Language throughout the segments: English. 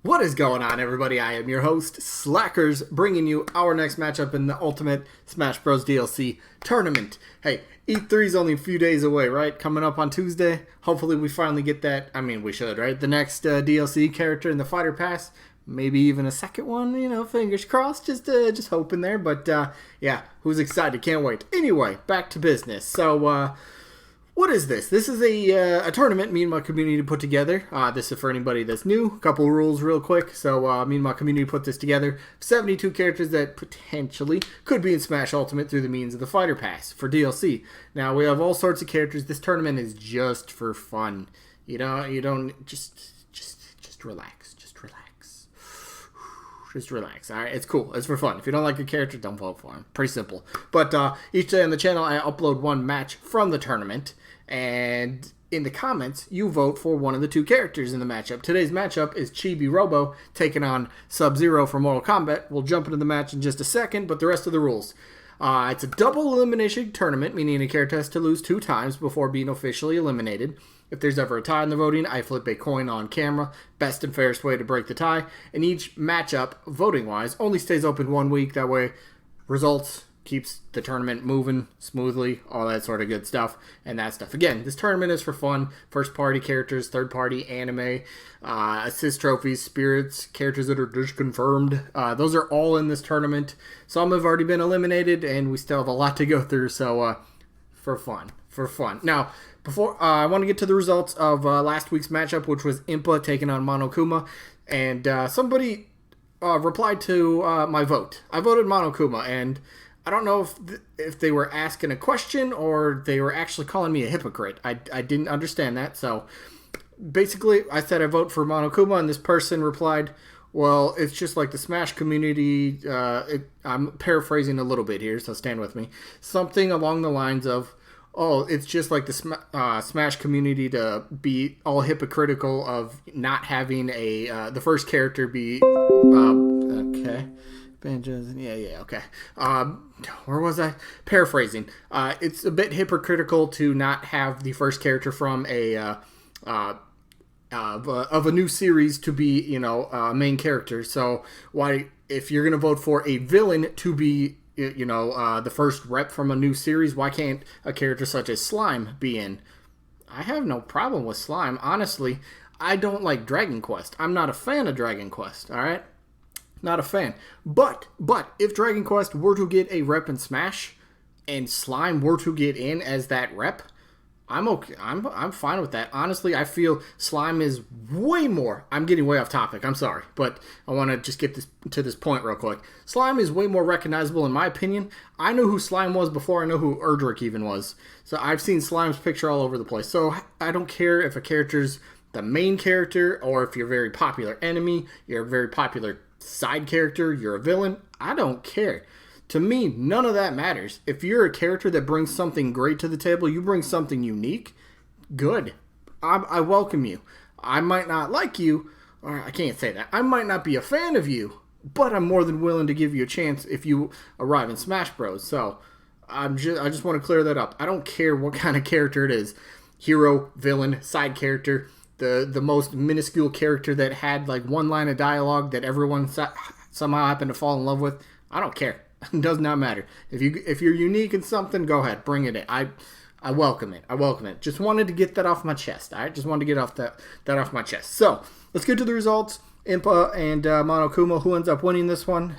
What is going on, everybody? I am your host, Slackerz, bringing you our next matchup in the Ultimate Smash Bros. DLC tournament. Hey, E3 is only a few days away, right? Coming up on Tuesday. Hopefully we finally get that. I mean, we should, right? The next DLC character in the Fighter Pass. Maybe even a second one, you know, fingers crossed. Just hoping there. But, yeah, who's excited? Can't wait. Anyway, back to business. So, what is this? This is a tournament me and my community put together. This is for anybody that's new. A couple rules real quick. So me and my community put this together. 72 characters that potentially could be in Smash Ultimate through the means of the Fighter Pass for DLC. Now, we have all sorts of characters. This tournament is just for fun. You don't just relax. Just relax, alright? It's cool. It's for fun. If you don't like a character, don't vote for him. Pretty simple. But each day on the channel, I upload one match from the tournament. And in the comments, you vote for one of the two characters in the matchup. Today's matchup is Chibi Robo taking on Sub-Zero from Mortal Kombat. We'll jump into the match in just a second, but the rest of the rules. It's a double elimination tournament, meaning a character has to lose 2 times before being officially eliminated. If there's ever a tie in the voting, I flip a coin on camera. Best and fairest way to break the tie. And each matchup, voting-wise, only stays open 1 week. That way, results keeps the tournament moving smoothly, all that sort of good stuff, and that stuff. Again, this tournament is for fun. First-party characters, third-party anime, assist trophies, spirits, characters that are just confirmed. Those are all in this tournament. Some have already been eliminated, and we still have a lot to go through, so for fun. Now, before I want to get to the results of last week's matchup, which was Impa taking on Monokuma, and somebody replied to my vote. I voted Monokuma, and I don't know if they were asking a question or they were actually calling me a hypocrite. I didn't understand that. So basically, I said I vote for Monokuma, and this person replied, well, it's just like the Smash community. I'm paraphrasing a little bit here, so stand with me. Something along the lines of, oh, it's just like the Smash community to be all hypocritical of not having the first character be... okay. Banjos, yeah, okay. Where was I? Paraphrasing. It's a bit hypocritical to not have the first character from of a new series to be, a main character. So why, if you're gonna vote for a villain to be, the first rep from a new series, why can't a character such as Slime be in? I have no problem with Slime. Honestly, I don't like Dragon Quest. I'm not a fan of Dragon Quest. All right. Not a fan. But if Dragon Quest were to get a rep in Smash and Slime were to get in as that rep, I'm okay. I'm fine with that. Honestly, I feel Slime is way more... I'm getting way off topic. I'm sorry. But I want to just get to this point real quick. Slime is way more recognizable in my opinion. I knew who Slime was before I know who Erdrick even was. So I've seen Slime's picture all over the place. So I don't care if a character's the main character or if you're a very popular enemy, you're a very popular side character, you're a villain. I don't care. To me, none of that matters. If you're a character that brings something great to the table, you bring something unique, good. I welcome you. I might not like you, or I can't say that. I might not be a fan of you, but I'm more than willing to give you a chance if you arrive in Smash Bros. So I just want to clear that up. I don't care what kind of character it is. Hero, villain, side character. The most minuscule character that had like one line of dialogue that everyone somehow happened to fall in love with. I don't care. It does not matter. If you're unique in something, go ahead, bring it in. I welcome it. I welcome it. Just wanted to get that off my chest. All right, just wanted to get that off my chest. So let's get to the results. Impa and Monokuma. Who ends up winning this one?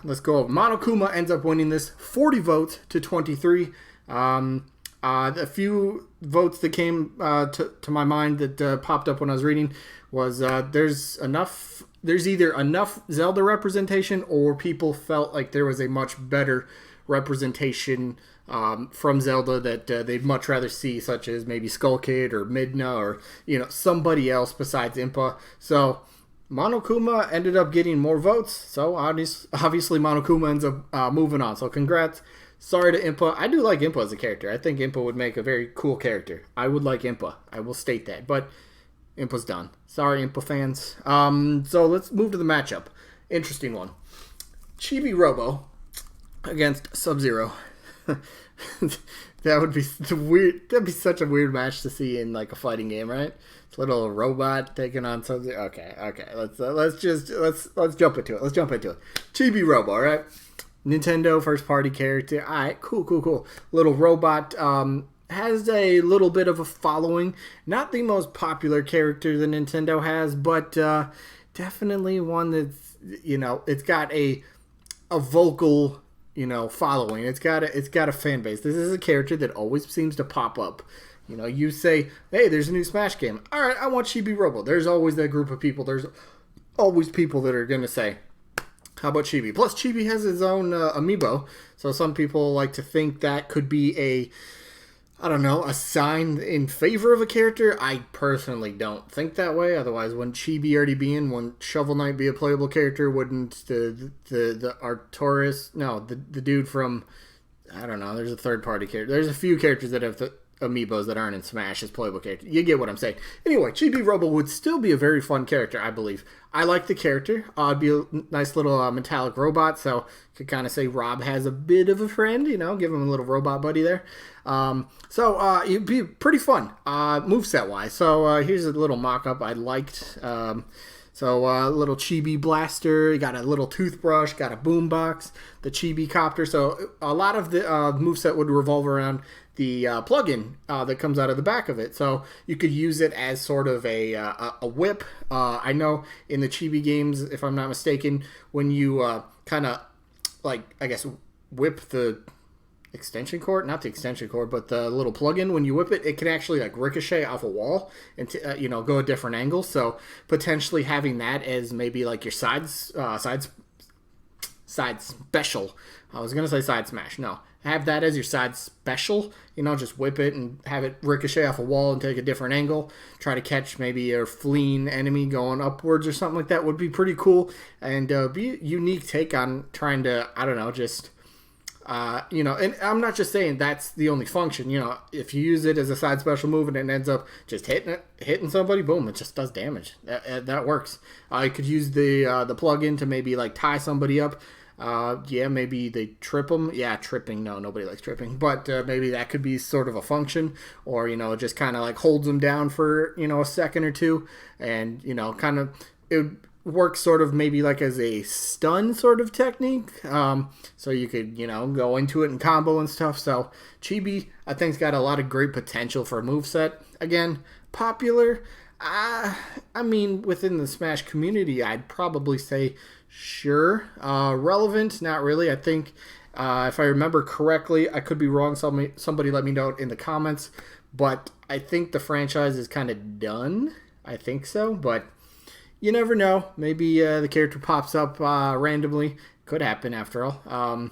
Let's go over. Monokuma ends up winning this 40 votes to 23. A few votes that came to my mind that popped up when I was reading was there's either enough Zelda representation or people felt like there was a much better representation from Zelda that they'd much rather see, such as maybe Skull Kid or Midna or somebody else besides Impa. So Monokuma ended up getting more votes. So obviously Monokuma ends up moving on. So congrats. Sorry to Impa. I do like Impa as a character. I think Impa would make a very cool character. I would like Impa. I will state that. But Impa's done. Sorry, Impa fans. So let's move to the matchup. Interesting one. Chibi Robo against Sub-Zero. That would be weird. That'd be such a weird match to see in like a fighting game, right? Little robot taking on something. Okay. Let's jump into it. Chibi Robo, all right? Nintendo first party character. All right, cool. Little robot has a little bit of a following. Not the most popular character that Nintendo has, but definitely one that's, it's got a vocal, following. It's got a fan base. This is a character that always seems to pop up. You say, hey, there's a new Smash game. All right, I want Chibi Robo. There's always that group of people. There's always people that are going to say, how about Chibi? Plus, Chibi has his own amiibo. So some people like to think that could be a sign in favor of a character. I personally don't think that way. Otherwise, wouldn't Chibi already be in? Wouldn't Shovel Knight be a playable character? Wouldn't the Arcturus? No, the dude from, I don't know. There's a third party character. There's a few characters that have the amiibos that aren't in Smash as playable characters. You get what I'm saying. Anyway, Chibi Robo would still be a very fun character, I believe. I like the character. It'd be a nice little metallic robot, so you could kind of say Rob has a bit of a friend, give him a little robot buddy there. So it'd be pretty fun, moveset-wise. So here's a little mock-up I liked. So little Chibi blaster, got a little toothbrush, got a boombox, the Chibi copter. So a lot of the moveset would revolve around the plug-in that comes out of the back of it. So you could use it as sort of a whip. I know in the Chibi games, if I'm not mistaken, when you kind of, whip the extension cord, not the extension cord, but the little plug-in, when you whip it, it can actually ricochet off a wall and go a different angle. So potentially having that as maybe your side special. I was gonna say side smash. No, have that as your side special. Just whip it and have it ricochet off a wall and take a different angle. Try to catch maybe a fleeing enemy going upwards or something like that would be pretty cool and be a unique take on trying to, and I'm not just saying that's the only function. If you use it as a side special move and it ends up just hitting somebody, boom, it just does damage. That works. You could use the plug-in to maybe tie somebody up. Maybe they trip them. Yeah, tripping. No, nobody likes tripping. But maybe that could be sort of a function, or it just kind of holds them down for a second or two, and kind of it works sort of maybe as a stun sort of technique. So you could go into it and combo and stuff. So Chibi, I think's got a lot of great potential for a moveset. Again, popular. Within the Smash community, I'd probably say sure. Relevant, not really. I think, if I remember correctly, I could be wrong. Somebody let me know in the comments. But I think the franchise is kind of done. I think so, but you never know. Maybe the character pops up randomly. Could happen after all.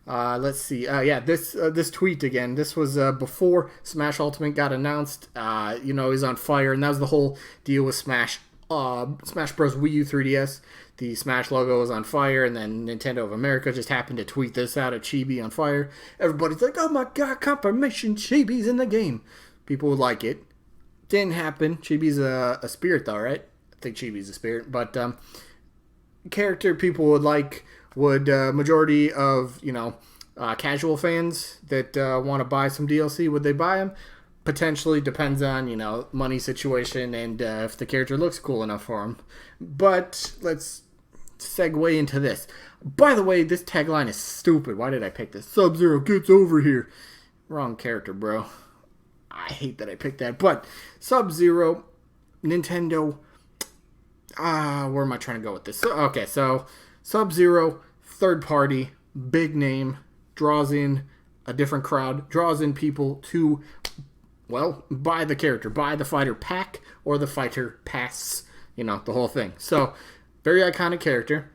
Let's see. This tweet again. This was before Smash Ultimate got announced. He's on fire, and that was the whole deal with Smash Bros. Wii U 3DS. The Smash logo was on fire, and then Nintendo of America just happened to tweet this out of Chibi on fire. Everybody's like, "Oh my god, confirmation! Chibi's in the game." People would like it. Didn't happen. Chibi's a spirit, though, right? I think Chibi's a spirit, but character people would majority of casual fans that want to buy some DLC, would they buy them? Potentially, depends on money situation and if the character looks cool enough for them. But let's segue into this. By the way, this tagline is stupid. Why did I pick this? Sub-Zero gets over here. Wrong character, bro. I hate that I picked that. But Sub-Zero, Nintendo. Where am I trying to go with this? So Sub-Zero, third party, big name, draws in a different crowd, draws in people to, buy the character, buy the fighter pack or the fighter pass, the whole thing. So, very iconic character,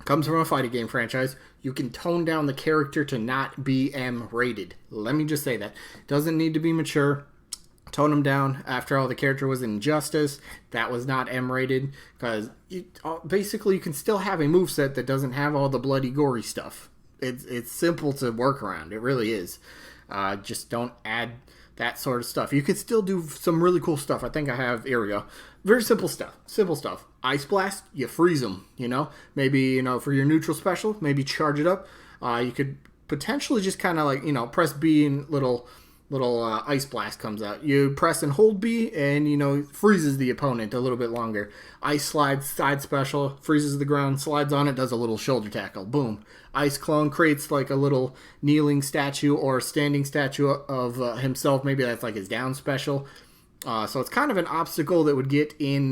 comes from a fighting game franchise. You can tone down the character to not be M-rated. Let me just say that. Doesn't need to be mature. Tone him down. After all, the character was Injustice. That was not M-rated. Because basically you can still have a moveset that doesn't have all the bloody, gory stuff. It's simple to work around. It really is. Just don't add that sort of stuff. You could still do some really cool stuff. I think I have, here we go. Very simple stuff. Simple stuff. Ice Blast, you freeze them, Maybe, for your neutral special, maybe charge it up. You could potentially just kind of press B and little little ice blast comes out. You press and hold B, and freezes the opponent a little bit longer. Ice slide side special, freezes the ground, slides on it, does a little shoulder tackle. Boom. Ice clone creates like a little kneeling statue or standing statue of himself. Maybe that's like his down special. So it's kind of an obstacle that would get in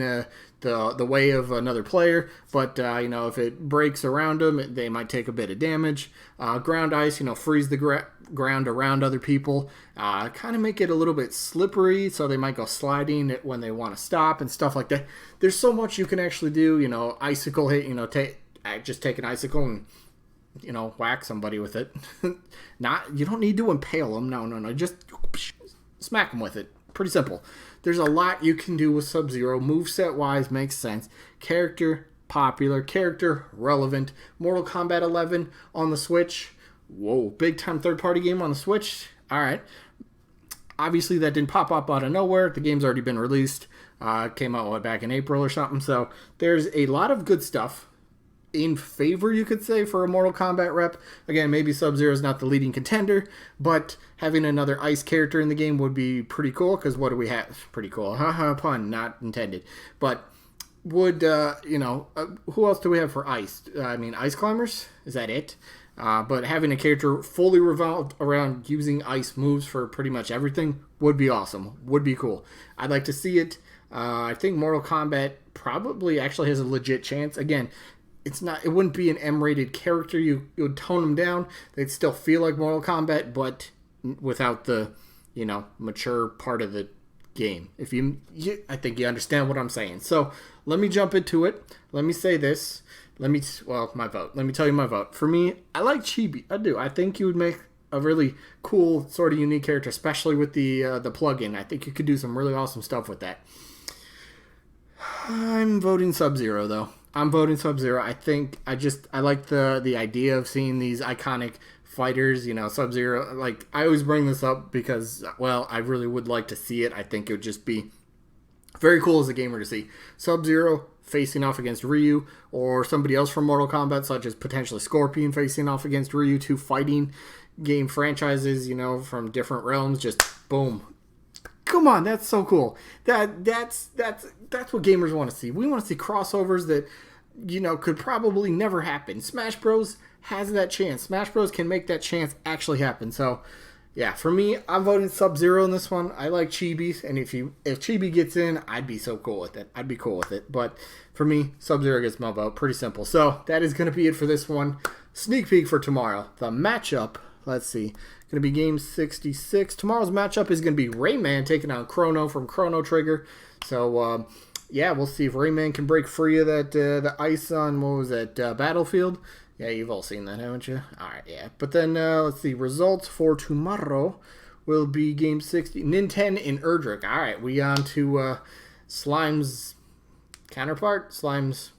the way of another player, but if it breaks around them, they might take a bit of damage. Ground ice, freeze the ground around other people, kind of make it a little bit slippery, so they might go sliding when they want to stop and stuff like that. There's so much you can actually do. Icicle hit, just take an icicle and whack somebody with it. You don't need to impale them. No, just smack them with it. Pretty simple. There's a lot you can do with Sub-Zero. Moveset wise makes sense. Character popular. Character relevant. Mortal Kombat 11 on the Switch. Whoa, big time third party game on the Switch. Alright. Obviously that didn't pop up out of nowhere. The game's already been released. Came out back in April or something. So there's a lot of good stuff in favor, you could say, for a Mortal Kombat rep. Again, maybe Sub-Zero is not the leading contender, but having another ice character in the game would be pretty cool, because what do we have? Pretty cool. Haha, pun, not intended. But would, who else do we have for ice? Ice climbers? Is that it? But having a character fully revolved around using ice moves for pretty much everything would be awesome. Would be cool. I'd like to see it. I think Mortal Kombat probably actually has a legit chance. Again, it wouldn't be an M-rated character. You would tone them down. They'd still feel like Mortal Kombat, but without the, mature part of the game. I think you understand what I'm saying. So let me jump into it. Let me say this. My vote. Let me tell you my vote. For me, I like Chibi. I do. I think you would make a really cool, sort of unique character, especially with the plugin. I think you could do some really awesome stuff with that. I'm voting Sub-Zero, though. I'm voting Sub-Zero. I think I like the idea of seeing these iconic fighters, Sub-Zero. Like, I always bring this up because, I really would like to see it. I think it would just be very cool as a gamer to see Sub-Zero facing off against Ryu, or somebody else from Mortal Kombat, such as potentially Scorpion facing off against Ryu. Two fighting game franchises, from different realms. Just boom. Come on, that's so cool. That's what gamers want to see. We want to see crossovers that, could probably never happen. Smash Bros. Has that chance. Smash Bros. Can make that chance actually happen. So, yeah, for me, I'm voting Sub-Zero in this one. I like Chibi, and if Chibi gets in, I'd be so cool with it. I'd be cool with it. But for me, Sub-Zero gets my vote. Pretty simple. So that is going to be it for this one. Sneak peek for tomorrow. The matchup, let's see. Going to be game 66. Tomorrow's matchup is going to be Rayman taking on Chrono from Chrono Trigger. So, we'll see if Rayman can break free of that the ice on, what was that, Battlefield? Yeah, you've all seen that, haven't you? Alright, yeah. But then, let's see, results for tomorrow will be game 60. Nintendo and Erdrick. Alright, we on to Slime's counterpart? Slime's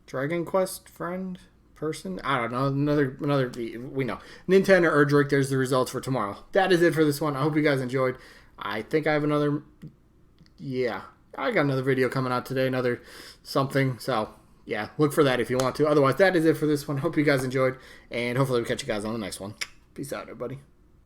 Dragon Quest friend? Person? I don't know. Another we know. Nintendo Erdrick, there's the results for tomorrow. That is it for this one. I hope you guys enjoyed. I think I have another, I got another video coming out today, another something. So, yeah, look for that if you want to. Otherwise, that is it for this one. Hope you guys enjoyed, and hopefully we'll catch you guys on the next one. Peace out, everybody.